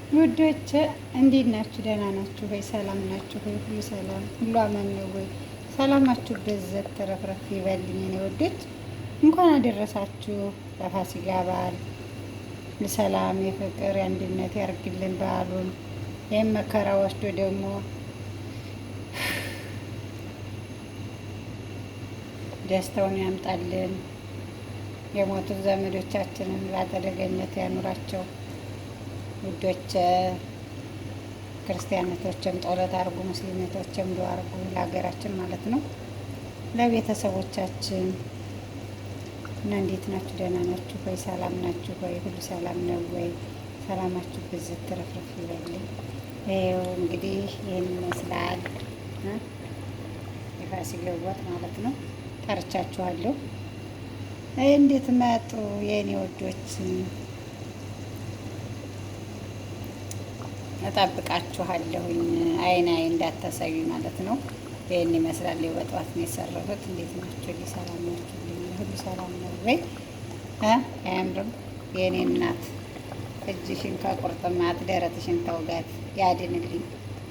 ውዶች እንዴት ናችሁ? ደህና ናችሁ ወይ? ሰላም ናችሁ ወይ? ሁሉ ሰላም፣ ሁሉ አማን ነው ወይ? ሰላማችሁ በዘት ተረፍረፍ ይበልኝ። እኔ ወዶች እንኳን አደረሳችሁ ለፋሲካ በዓል። የሰላም የፍቅር የአንድነት ያርግልን በዓሉን። ይህም መከራ ወስዶ ደግሞ ደስታውን ያምጣልን። የሞቱት ዘመዶቻችንን በአጸደ ገነት ያኑራቸው። ውዶች ክርስቲያኖቶችም ጸሎት አርጉ፣ ሙስሊሞችም ዱዓ አርጉ ለሀገራችን ማለት ነው፣ ለቤተሰቦቻችን እና እንዴት ናችሁ? ደህና ናችሁ ወይ? ሰላም ናችሁ ወይ? ሁሉ ሰላም ነው ወይ? ሰላማችሁ ብዝት ትረፍረፍ ይበልኝ። ይኸው እንግዲህ ይህን ይመስላል የፋሲካ ወጥ ማለት ነው። ጠርቻችኋለሁ። እንዴት መጡ የእኔ ወዶች? እጠብቃችኋለሁኝ። አይን እንዳታሳዩ ማለት ነው። ይህን ይመስላል። በጠዋት ነው የሰራሁት። እንዴት ናችሁ? ሰላም ናችሁ? ሁሉ ሰላም ነው ወይ? አያምርም? የእኔ እናት እጅሽን ከቁርጥማት ደረትሽን ተውጋት ያድንልኝ።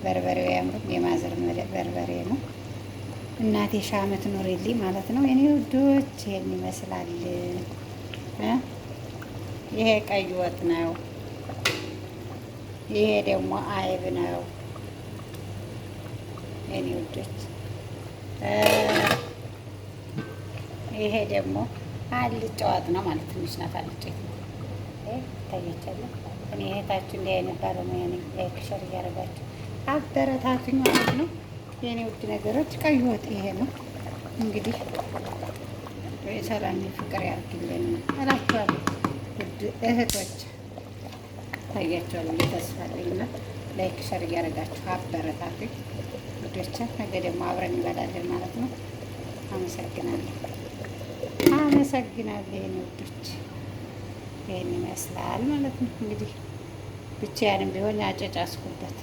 በርበሬው አያምርም? የማዘር በርበሬ ነው። እናቴ ሺህ ዓመት ኑሪልኝ ማለት ነው። የኔ ውዶች ይህን ይመስላል። ይሄ ቀይ ወጥ ነው። ይሄ ደግሞ አይብ ነው የኔ ውዶች። ይሄ ደግሞ አልጫ ወጥ ነው ማለት ትንሽ ናት አልጫ ታያቻለ። እኔ እህታችሁ እንዲህ አይነት ባለሙያ ነኝ። ላይክ ሸር እያደረጋችሁ አበረታቱኝ ማለት ነው የኔ ውድ ነገሮች። ቀይ ወጥ ይሄ ነው እንግዲህ። የሰላም ፍቅር ያርግልን እላችኋለሁ ውድ እህቶች። ታያቸዋል ተስፋ አለኝና ላይክ ሸር እያደረጋችሁ አበረታቱኝ ውዶች። ነገ ደግሞ አብረን እንበላለን ማለት ነው። አመሰግናለሁ የኔ ውዶች። ይህን ይመስላል ማለት ነው እንግዲህ ብቻዬንም ቢሆን ያጨጫስኩበት